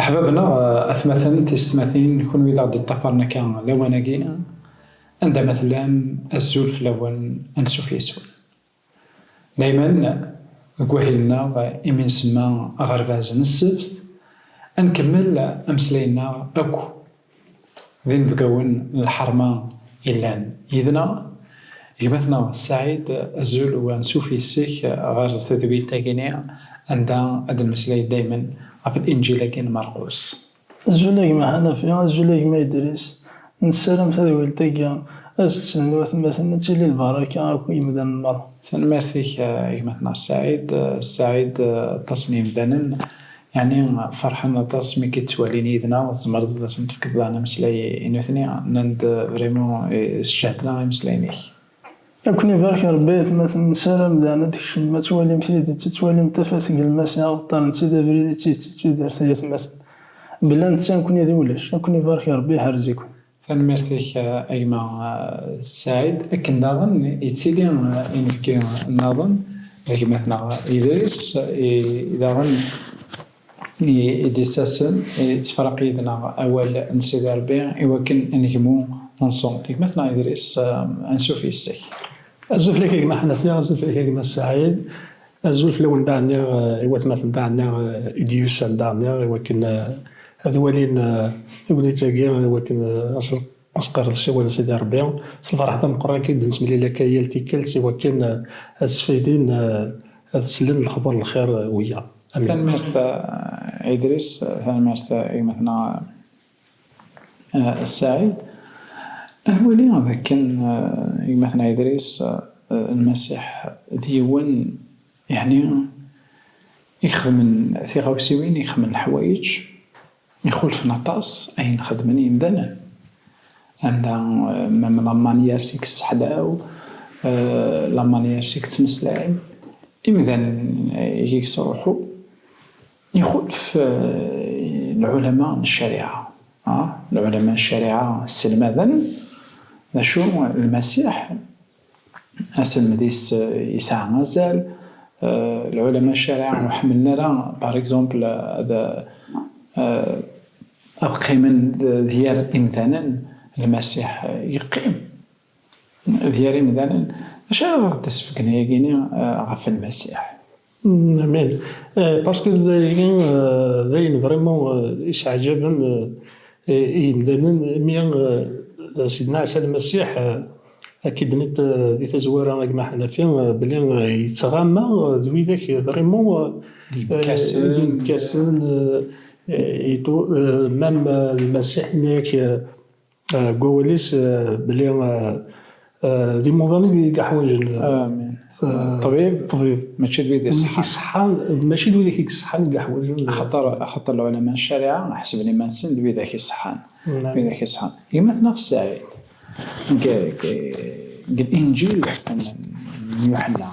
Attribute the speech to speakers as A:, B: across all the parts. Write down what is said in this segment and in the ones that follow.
A: أحبابنا أثمثن تستمثين يكون إذا غادي طفرنا كان لواناكي عند مثلا الزول في لون أنسو في يسون دايما كواهلنا إمن سما غرباز السبت أنكمل أمسلينا أكو ذين بقاون الحرمة إلان إذنا يجمثنا سعيد الزول وأنسو في السيك غير تثبيت تاكينيا عندها هذا المسلي دايما في الإنجيل كاين مرقوس
B: الزولاق ما حنفيا الزولاق ما يدرس نسلم تدويل تاكيا أستسنوات مثلا تيلي البركة أكو يمدن المرء
A: سنمارثيك يجمثنا السعيد تصميم دانن يعني فرحان تصميم كي تواليني إذنا زمرض سنتفكد أنا مسلاي إنوثني نند فريمون شهدنا مسلاينيك
B: أكوني بارك ربي مثلا سلام دانا ديك ما توالي مثلي تتوالي متفاسق المسيا غطان تيدا بريدي تيدار سيات مثلا بلا نتا نكوني ذي ولاش أكوني بارك ربي حرزيكم
A: سنمارثيك أيما سعيد أكن نظن يتسيلي إنفكي النظن يجمثنا إدريس إذا غن يدساسن يتفرق إذنا أول نسيد ربي إوكن نجمو نصوم يجمثنا إدريس أنسو في السي
C: الزوف لك كما حنا فيها الزوف لك كما السعيد الزوف لو ندعنا إيوات مثلا دعنا إديوس دعنا ولكن هذا ولين تقولي تاقيا ولكن أصقر الشوال سيدي ربي الفرح تاع القرآن كي بالنسبة لي لك هي التكالت ولكن السفيدين تسلم الخبر الخير ويا
A: كان مارث إدريس كان مارث مثلا السعيد أولي هذا كان مثلا إدريس المسيح ديوان يعني يخدم ثيغاوسيوين يخدم الحوايج يخول في نطاس أين خدمني مدانا عندها من لامانيير سيك السحداو لامانيير سيك تمسلاي إمدان يكس روحو يخول في العلماء الشريعة العلماء الشريعة السلمذن نشو المسيح أسلم ديس يسعى مازال العلماء الشريعة وحملنا لا بار اكزومبل هذا أقيم ديال إمثالا المسيح يقيم ديال إمثالا اش تسفكنا يقيني غف المسيح
C: امين باسكو داين فريمون ايش عجبا يمدانا ميان سيدنا عيسى المسيح أكيد نت دي تزويرة كما حنا فيها بلي يتغامى ذويذاك فريمون كاسن يدو مام المسيح نيك قوليس بلي ذي موظني كاع حوايج
A: امين طبيب ماشي دويدي
C: صحة ماشي دويدي كيصحان كاع حوايج
A: خاطر العلماء الشريعة حسب لي مانسن دويداك يصحان دويداك يصحان يمثلنا السعيد الإنجيل يوحنا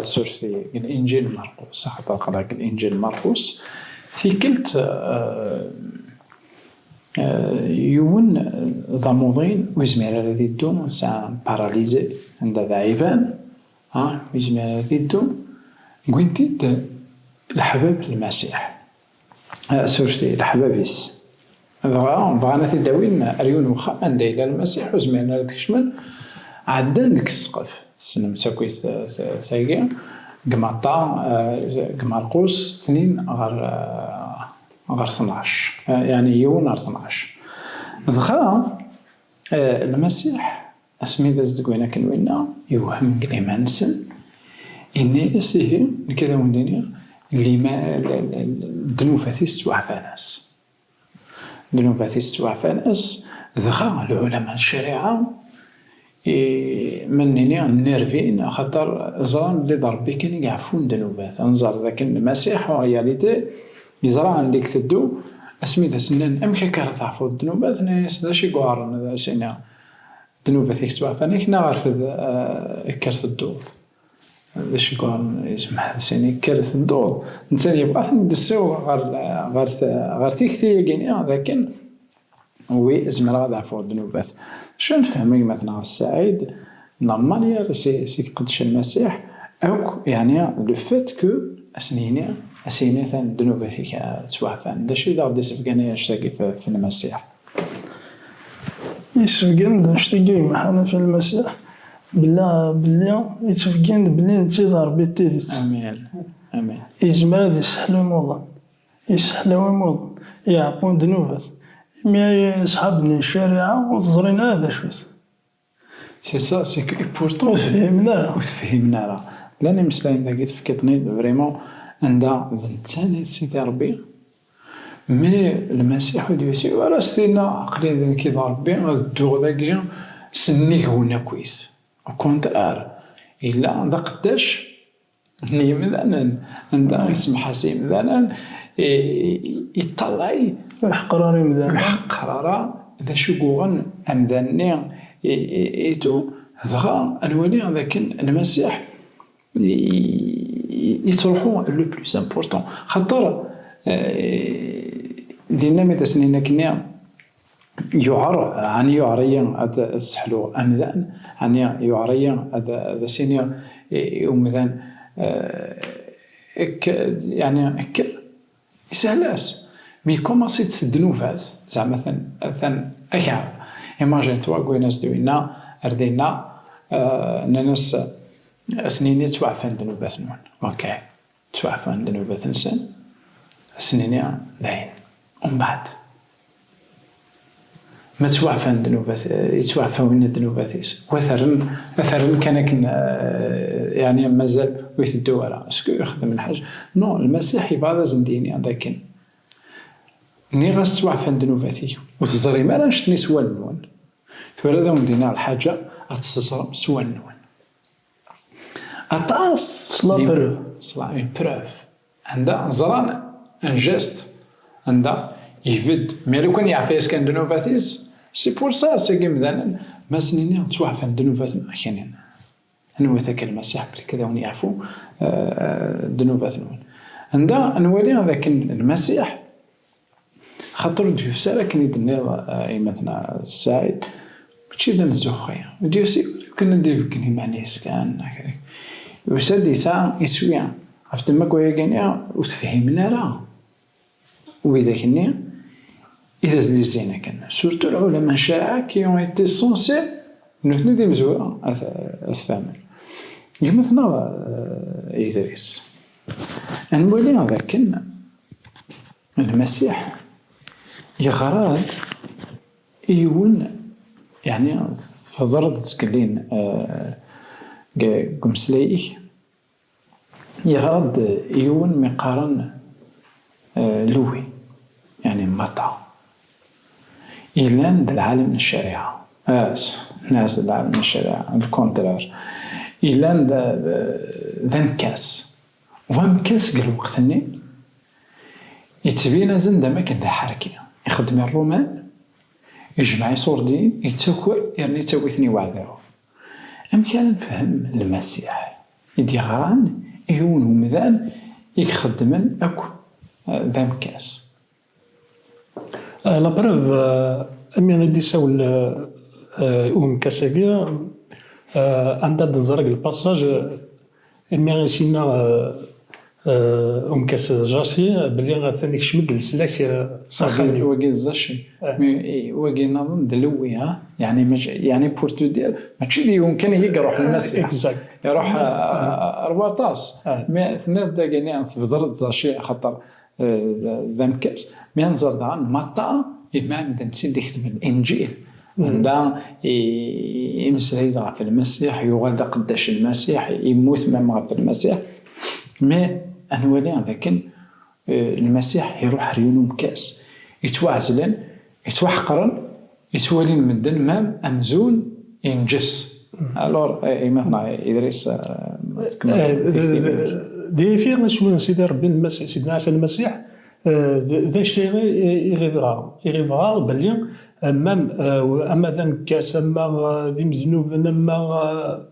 A: سورسي الإنجيل مرقس حتى قرأ الإنجيل مرقس في كلت يون ضموضين ويزمير الذي يدون سان باراليزي عند ذاعبان ويزمير الذي يدون قلت الحباب المسيح سورسي الحبابيس بغانا تداوين أريون وخا عند إلى المسيح وزميرنا تكشمل عدن ديك السقف سنم ساكويت ثاقيا قماطا قمارقوس 2 غير 12 يعني يوم غير 12 ذخا المسيح اسمي داز دكوينا كنوينا يوهم كلمة نسن إني أسيه نكذا وندنيا اللي ما الدنوفاتي ستوع فاناس دنوفاتي ستوع فاناس ذخا العلماء الشريعة منني النيرفين خاطر زران اللي ضربي كان يعفون دنوبات انظر ذاك المسيح ورياليتي يزرع عندك تدو اسمي ذا سنان امشي كان تعرفوا الدنوبات ناس ذا شي قوارن ذا سنة دنوبات يكتبوا فانيك نعرف كرت الدوض ذا شي قوارن يسمح سيني كرت الدوض نسان يبقى ندسو غير تيكتي يقيني لكن وي زمرا غادا عرفوا الدنوبات شنو نفهمي مثلا السعيد نورماليا سي قدش المسيح او يعني لو فات كو اسنيني أسينة دنوبتك توعفان داش إذا غدي سبقاني أشتاقي في المسيح.
B: يسفقن نشتاقي معنا في المسيح بلي يتفقن بلي تيضا ربي تيديت.
A: آمين آمين.
B: يجمع هذا يسحلو يموضن يسحلو يموضن يعقون ذنوبات مي يسحبني الشريعة وتزرينا هذا شويت.
A: سي سا سي كو إمبورطون
B: وتفهمنا
A: راه لاني مسلاين دا قيت فكيتني فريمون عندها ثاني سيدي ربي مي المسيح وديوسي وراه ستينا عقلي كي ربي الدور ذاك سني هنا كويس كونترار الا ذا قداش ني مثلا عندها يسمح سي مثلا يطلعي
B: قراري مدان
A: قرارا اذا شكوغن امداني ايتو ذا الولي ذاك المسيح يتروحوا لو بلوس امبورطون خاطر دينا متى سنينا كنا يعر عن يعريا هذا السحلو امذان عن يعريا هذا سينيا ومذان يعني يسهلاس مي كوماسي تسدنو فاز زعما مثلا اكا ايماجين توا كويناس دوينا ردينا ناس سنيني توعفان دنوبات نون اوكي توعفان دنوبات نسان سنيني لاين ومن بعد ما توعفان دنوبات يتوعفاون الدنوباتيس مثلا كان يعني مازال ويثدو ورا اسكو يخدم الحاج نو المسيح يبغى زنديني هذاك ني غاس توعفان دنوباتي وتزري ما رانش ني سوال نون تولد مدينا الحاجه غتزرم سوال نون أطاس صلا بروف عندها زران ان جيست عندها يفد مي لو كان يعرف كان دنوباتيس سي بور سا سي مثلا ما سنيني توعفن دنوبات ما كاينين انا ذاك المسيح بلي كذا وني يعرفوا دنوبات نون عندها نولي هذاك المسيح خاطر ديوسا كان يدني ايمتنا السعيد ماشي دا نزوخيا ديوسي كنا ندير كني معني سكان هكاك وسادي ساعة يسوي عرفت ما كويا كانيا وتفهمنا راه وإذا كني إذا زليزينا كان سورتو العلماء الشرعة كي اون ايتي سونسي نوتنو دي مزورة أتفهمن يمثنا إدريس نولي هذاك المسيح يغراد يون يعني فضرت تسكلين قمسليه يغرد يون مقارن لوي يعني مطع إيلان د العالم الشريعة ناس العالم الشريعة الكونترار إيلان ذا مكاس ومكاس قال وقتني يتبين زند ما كان ذا حركي يخدم الرومان يجمع يصوردين يتسوكر يعني يتسوكثني وعذاو أم كان نفهم المسيح يدي غران يهون ومذان يخدمن أكو ذا مكاس
C: لا بروف أمي غادي ساول مكاساكيا عندها نزرق الباساج أمي غاسينا مكاس جاسي بلي غاثاني كشمد السلاك
A: صافي وكي زاشي مي وكي نظن دلوي يعني بور تو دير ماشي اللي يمكن يروح للمسيح يروح رواطاس مي ثنات داكاني تفضل زاشي خاطر ذا مكاس مي نزر دان ماطا إمام دمسي يخدم الإنجيل عندها يمسري في المسيح يغلد قداش المسيح يموت مع في المسيح مي أنولي هذاك المسيح يروح ريونو مكاس يتوعزلن يتوحقرن يتولي المدن مام أمزون ينجس ألور مثلا إدريس
C: دي فيغ شو سيدي ربي المسيح سيدنا عيسى المسيح ذا الشيء يغيفغا بلي أما ذا مكاس أما ذي مزنوب أما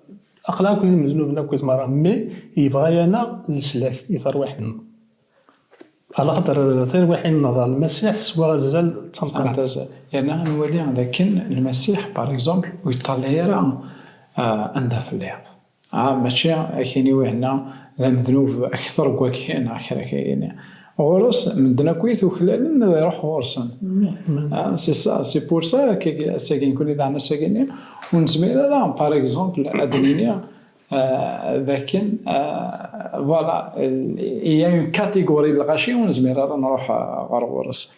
C: أقلاك ذي مزنوب كويس مرة مي يبغى أنا السلاك يثروح على خاطر ثروح النظر المسيح سوا زال تنقرات
A: يعني نولي لكن المسيح باغ اكزومبل ويطلع راه عندها في الليل ماشي كاين وهنا ذا مذنوب أكثر كواكين آخر كاين غرس مدنا كويت وخلال يروح غرسن سي سا سي بور سا ساكين كل دعنا ساكين ونسمي لا باغ اكزومبل ادنينيا لكن فوالا هي اون كاتيجوري الغاشي ونزمير نروح غير غرس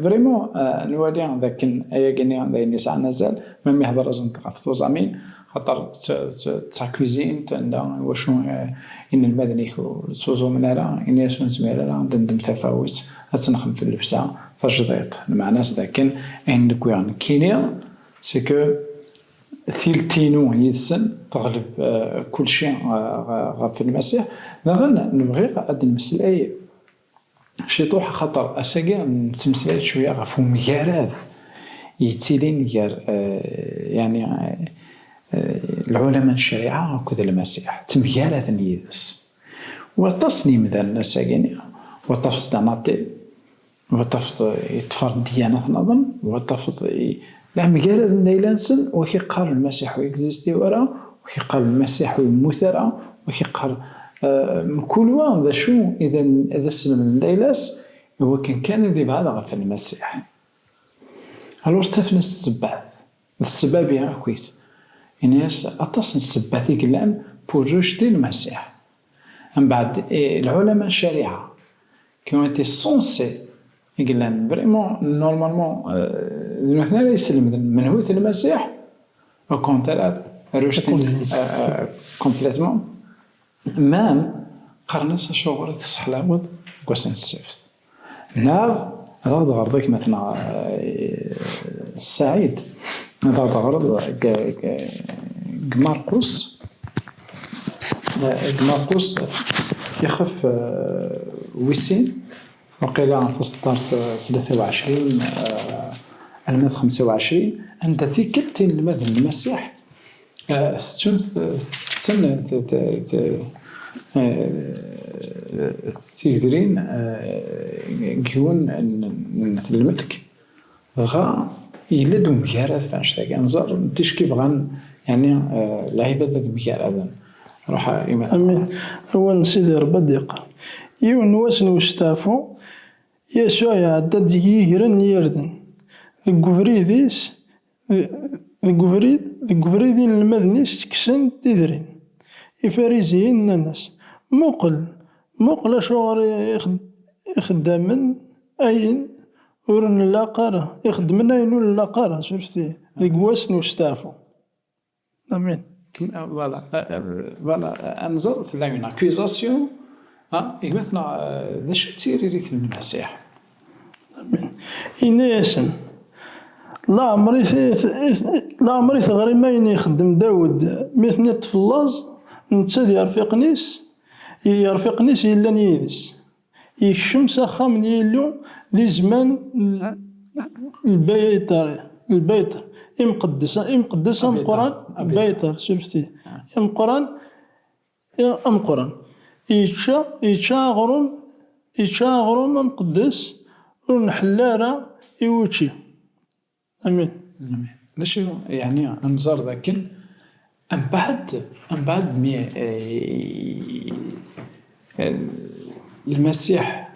A: فريمون نولي ذاك ايا كيني عندي نساء نزال ميم يهضر زنطق في زامين خاطر تاع كوزين عندها واشنو ان المدني سوزو من هنا ان ياسون زمير ندم تفاوت تنخم في اللبسه تجديد المعنى لكن عندك وين كينيا سي كو ثلثينو يدسن تغلب كل شيء في المسيح غن نبغي غاد نمسلاي شي طوح خطر اساكا نتمسلاي شويه غفو مكارات يتسيلين غير يعني العلماء الشريعه وكذا المسيح تمكارات نيدس وتصني مثلا الناس كاين وطفص داناتي وطفص يتفرد ديانات نظن وطفص لا مكارات نيلانسن وكيقال المسيح ويكزيستي ورا وكيقال المسيح ويموت راه وكيقال كل واحد ذا شو اذا سلم دايلاس هو كان ذي بعض في المسيح الو استفنا السباب يا كويس الناس اتصل السبات يقلان بور رشد المسيح من بعد العلماء الشريعه كيما تي سونسي يقلان فريمون نورمالمون هنا لا يسلم منهوث المسيح او كونترات رشد كومبليتمون مام قرنس شغل تصحلاوض كوسن السفت ناغ هذا غرضك مثلا السعيد هذا غرض مرقس يخف ويسين وقيل في سطر 23 المد 25 عند ثقلتين المذن المسيح سنة تقدرين كيون الملك غا يلدو مكارث فانشتا كنزر نتيش كيف غان يعني العباد ذات مكارث روح
B: أمين هو نسيدي ربديق يون واسن وشتافو يسوع يعدد يهرن يردن ذكفريديس ذكفريدين المذنيس تكسن تدرين يفاريزيين الناس مقل شغل يخدمن أين ورن لاقارة يخدمن أين لاقارة شفتي ذيك واسن وشتافو أمين
A: فوالا انظر في لاين اكوزاسيون يقولنا ذا شو تيري ريث المسيح
B: أمين إنيسن لا عمري ثغري ما يخدم داود مثني طفلاز نتساد يرفقنيس يلان يدس يكشم ساخا من يلو لي زمان البيتر يمقدس ام قران بيتر شفتي ام قران يتشا غروم مقدس ونحلارا يوتشي امين
A: نشي يعني انظر لكن من بعد المسيح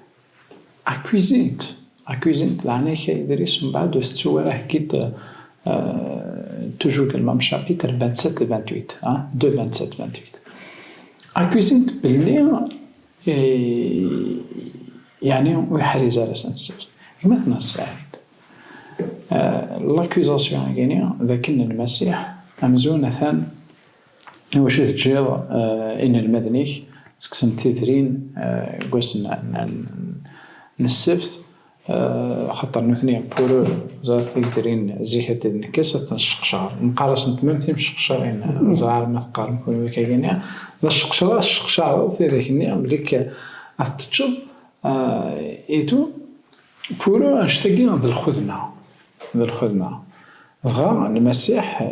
A: اكوزينت لعناه يدرس من بعد استوى كيت توجور كلمه شابيتر 27 28 2 27 28 اكوزينت باللي يعني ويحرز على سنسير مثلا السعيد لاكوزاسيون يعني ذاكن المسيح امزون ثان واش تجيب ان المدني سكسن تيثرين قوس نسفت خاطر نثني بورو زاد تقدرين زيكة النكاسة تنشقشار نقارس نتممتي مشقشارين زعار ما تقارن كون كاينين ذا الشقشار في ذاك النية مليك أتتشب إيتو بورو أشتاقين ذا الخدمة غا المسيح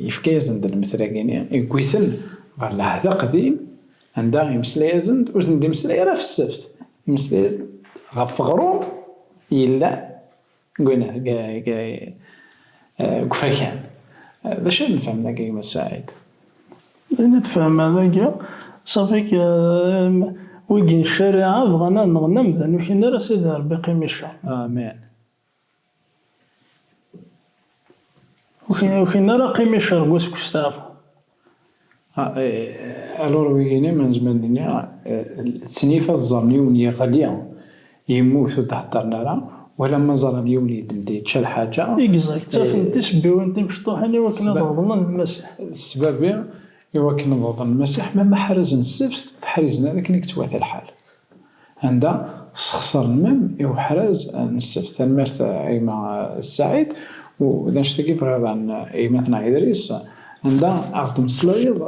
A: يفكيزن ذا المثلاقين يقويثن غالا هذا قديم عندها يمسلا يزن وزن يمسلا راه في السبت يمسلا غفغرو إلا قلنا كفاكان باش نفهم ذاك يوم السعيد
B: نتفهم هذاك صافيك ويجي الشريعة بغانا نغنم ذا وكنا راه سيدي ربي قيم الشر
A: آمين.
B: وكنا راه قيم الشر قوس كستافو.
A: الور ويجيني من زمان الدنيا التسنيفة الزرني ونيا غالية يموت وتهدرنا راه ولا ما زال اليوم يدي تشال حاجة
B: إكزاكت تافنتيش بيوانتي مشطوحين وكنا ضغضنا المسيح.
A: السبب إوا كنا نضغط المسيح ما حرز السبت تحرزنا ذاك اللي كتواث الحال عندها خسر المام إوا حرز السبت المرت أيما السعيد ونشتكي بغير عن أيمتنا إدريس عندها عقد مصلايض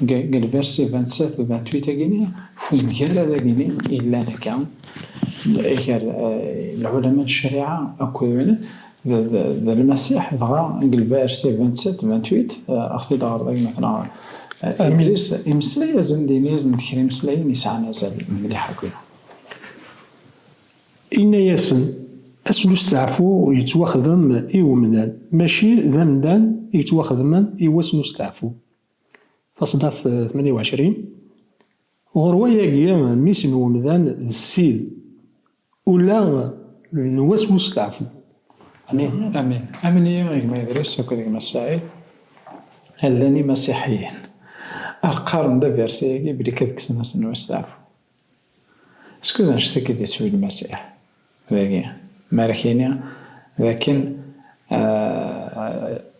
A: قال فيرسي 27 و 28 كيني فهم كالا ذاكيني إلا لكان العلماء الشريعة أكو المسيح ضغا قال فيرسي 27 و 28 أختي دار ذاك مثلا إدريس يمسلاي زنديني زندكري مسلاي نسعى نزال مليح هكذا.
C: إن ياسن أسلو استعفو يتواخذم إيومدان ماشي ذمدان يتواخذمن إيواسنو استعفو فصدات 28 غروايا قيام ميسن ومدان السيل ولا نواسنو استعفو.
A: أمين أمين أمين يا ما يدرس هكذا ما السعيد هلاني مسيحيين القرن ده فيرسي بلي كذاك سنة نستعفو اسكو نشتكي دي سوي المسيح ذاكي ماركينيا لكن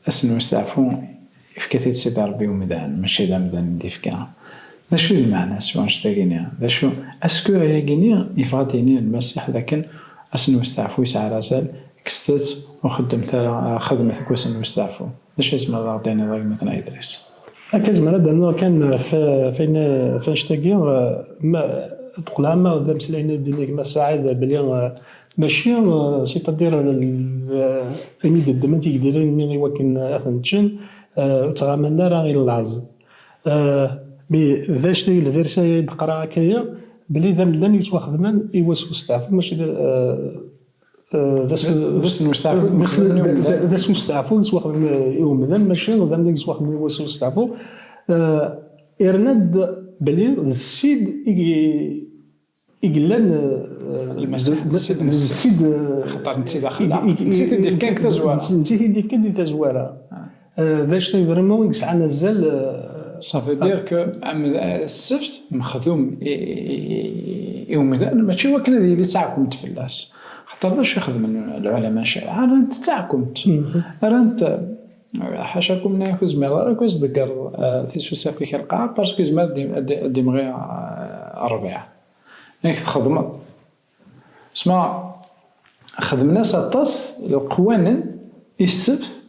A: اسنو استعفو فكثير سيدي ربي ومدان ماشي دا مدان دي فكا ذا شو المعنى سوا نشتاقينيا ذا شو اسكو ياقينيا يفاتيني المسيح لكن اسنو استعفو يسعى راسل كستت وخدمت خدمت كوسن مستعفو اش اسم الله عطينا ذاك مثلا إدريس
C: هكذا مرة أنه كان فين نشتاقي ما تقول عما ذا مسلين الدنيا ما ساعد بلي ماشي سيتادير أميد الدم تيقدرين إني وكن أثنتشن تغاملنا راه غير العز ذا شتي الفيرساي تقرا كيا بلي ذا مدان يتواخدمن إيواسو استعفو ماشي ذا مستعفو نسواخ يوم مدن ماشي ذا مدن يسواخ من واسو مستعفو إرند بلي السيد إقلان السيد
A: خطر نسيت خلع نسيت ندير كان كذا زوارة
C: نسيت ندير كان كذا زوارة ذا شتي فريمون يسعى نزال
A: صافي دير كو السبت مخدوم يوم مدن ماشي هو كان اللي تاعكم تفلاس خاطر باش يخدم العلماء الشريعة أنت تاعكم أنت حاشاكم ناكل زميل راك تذكر تيسو سافي كالقاع باسكو زميل ديمغي الربيع ياك تخدم اسمع خدمنا سطاس القوانين السبت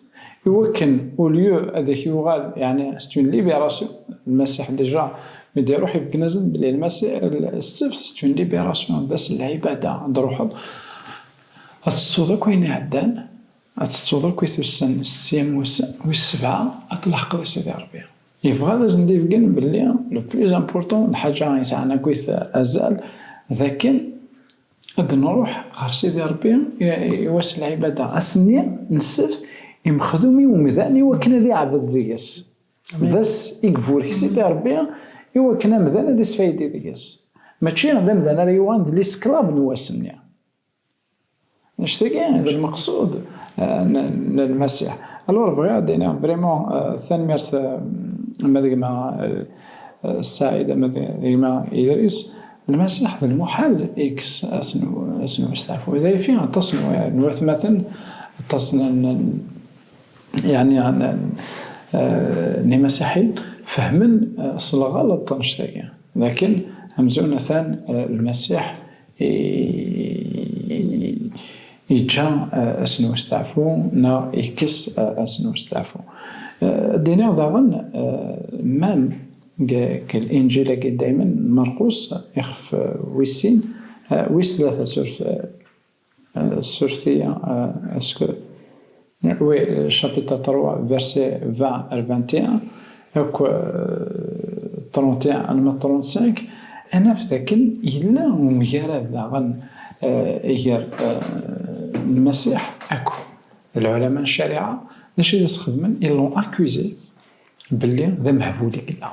A: يوكن اوليو هذاك يغال يعني ستون ليبيراسيون المسيح ديجا مدي يروح يبقى نازل بلي المسيح السبت ستون ليبيراسيون داس العبادة عند روحه أتصوضا كوين عدان أتصوضا كويث السن السيم والسبعة أتلحق ذا سيدي ربي يبغى لازم نديفقن بلي لو بليز امبورطون الحاجة يسعنا كويث أزال لكن غد نروح غير سيدي ربي يواس العبادة أسنية نسفت يمخذومي ومذاني وكنا ذي عبد ذيس بس يقفورك سيدي ربي وكنا مذانا ذي سفايدي ذيس ماشي غدا مذانا ريوان ذي سكلاف نواسنيا نشتكي هذا المقصود المسيح الور بغي دينا فريمون ثاني مرت مع السعيد مع إدريس المسيح المحال إكس اسنو مستعفو إذا فيها تصنو يعني مثلا تصن يعني مسيحيين فهمن أصل غلط نشتكي لكن همزونا ثان المسيح يجا أسنو استعفو نا يكس أسنو استعفو دينا ضغن مام كالإنجيل دائما مرقوس يخف ويسين ويس ثلاثة سورثية اسكو وي شابيتر 3 فيرسي 20 21 اكو 31 35 أنا فتاكن إلا ومجرد ضغن إيجار المسيح أكو العلماء الشريعة نشي يسخدمن إلو أكوزي بلي ذا مهبولي كلا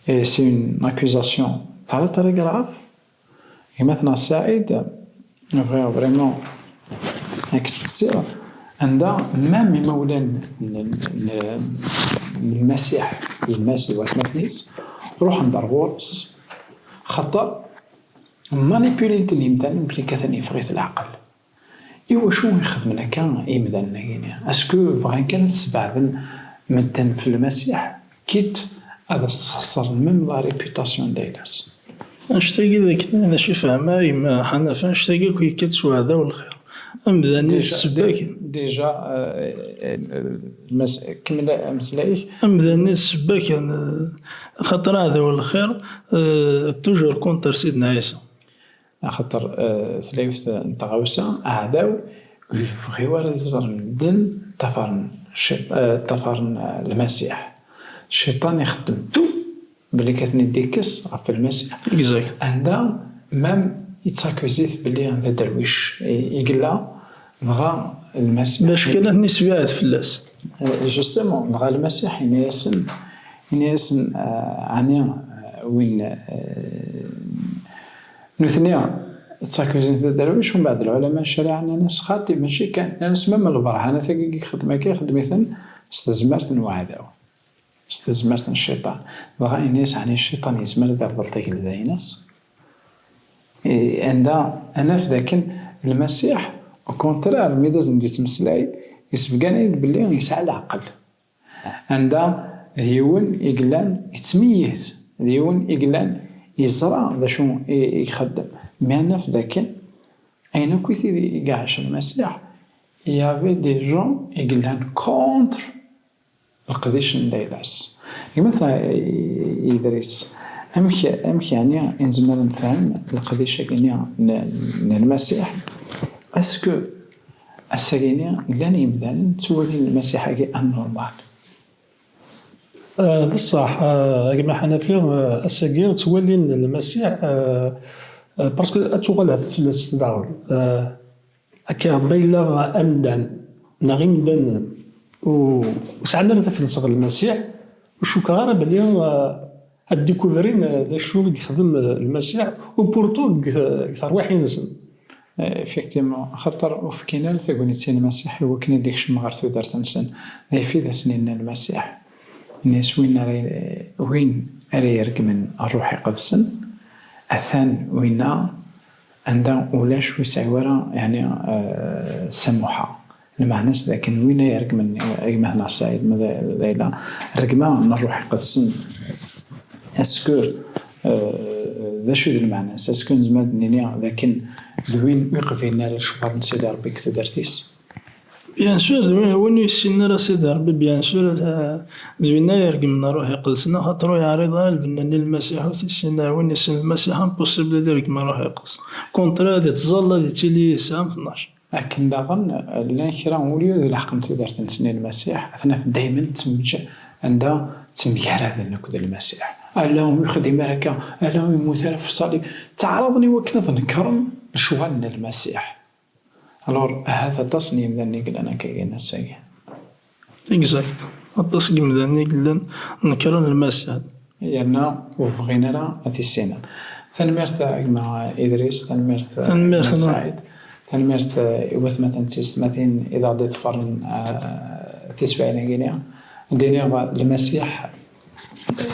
A: Et c'est une accusation très grave. Et maintenant, Saïd, vraiment excessif. عندها مام يمولان المسيح يماس واتمثنيس روح ندار غورس خاطر مانيبيوليت الإمدان بلي كثني فغيت العقل. إوا شو يخدم هكا إمدان كينيا اسكو فغان كانت تسبعدن مدن في المسيح كيت هذا استخسر من لا ريبيوتاسيون دايلاس.
B: نشتاقي ذاك أنا شي فاهمة يما حنفا نشتاقي كي كتسوى والخير أمدا السباك
A: ديجا كمل مسلايك
B: أمدا السباك خاطر هذا هو الخير توجور كونتر سيدنا عيسى
A: خاطر ثلاث نتغاوسا أعداو يبغي ورا يزر مدن تفرن المسيح الشيطان يخدم تو بلي كثني ديكس في المسيح
B: إكزاكت
A: عندها مام يتساكوزيت بلي عندها درويش يقلا بغا المسيح
B: باش كانت نسبيعات فلاس
A: جوستومون بغا المسيح ينيسن عنيا وين نثنيا تساكوزيت درويش ومن بعد العلماء الشريعة ناس خاطي ماشي كان ناس مام البرهانة ثقيقي خدمة استزمرت وعداو استزمرت الشيطان بغا ينيس عني الشيطان يزمر دار بلطيك لذا ناس عندها أنا في ذاك المسيح وكونترار ميداز ندي تمسلاي يسبقاني بلي يسعى العقل عندها ديون يقلان يتميز ديون يقلان يزرع ذا شو يخدم مي أنا في ذاك أين كنت يقعش المسيح يافي دي جون يقلان كونتر القديش ندايلاس مثلا إدريس أمشي يعني إنزمنا نفهم القديش كينيا المسيح أسكو السجينيا لن يبدأ تولي المسيح كي أنورمال
C: بصح كما حنا فيهم السجين تولي المسيح باسكو تغلى في الاستدار هكا بيلا أمدان نغيم دان وسعنا في الصغر المسيح وشو كغار بلي الديكوفرين ذا شو يخدم المسيح وبورتو كثر واحد ينسن
A: effectivement خاطر وفكينا ثقونيتين المسيح هو كنا ديكش مغارثو دارت نسن ذا في ذا سنين المسيح الناس وين أري يرقمن الروح يقدسن أثان وين عندها ولاش ويسعي ورا يعني سموحة المعنى لكن وين يرقمن مثلا سعيد ماذا ذيلا رقمة من الروح يقدسن اسكو ذا شو المعنى اسكو نزمد نينيا لكن دوين يوقف لنا الشباب نسيد ربي كتو درتيس
B: بيان سور دوين وين يسينا راه سيدي ربي بيان سور دوينا يرقمنا روح يقدسنا خاطر يعرض البنان المسيح وتيسينا وين يسين المسيح امبوسيبل يرقم روح يقدس كونترا دي تظل دي تيلي سام 12
A: لكن داغن لان كرا وليو الحق نتو دارت نسني المسيح اثنا دائما تسمج عندها تميار هذا نكود المسيح اللهم يخدم هكا اللهم يموت في الصليب تعرضني وكنا نكرم شوالنا المسيح الور هذا تصنيم ذني قل انا كاين الساقي
B: اكزاكت التصميم ذني قل نكرم المسيح
A: يانا وفغينا لا هذه السنه ثنمرت مع ادريس ثنمرت سعيد ثنمرت يوث مثلا تسمتين اذا ضيت فرن تسوينا غينيا دينيا المسيح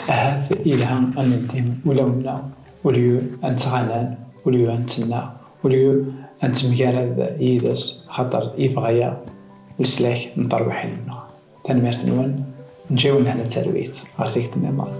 A: هذا إلهام أن الدين ولونا وليو أن تغنان وليو أن تنا وليو أن تمجرد يدس خطر يبغيا لسلاك نطروحين منها تنميرت نون نجاونا على الترويت غارتيك تنمال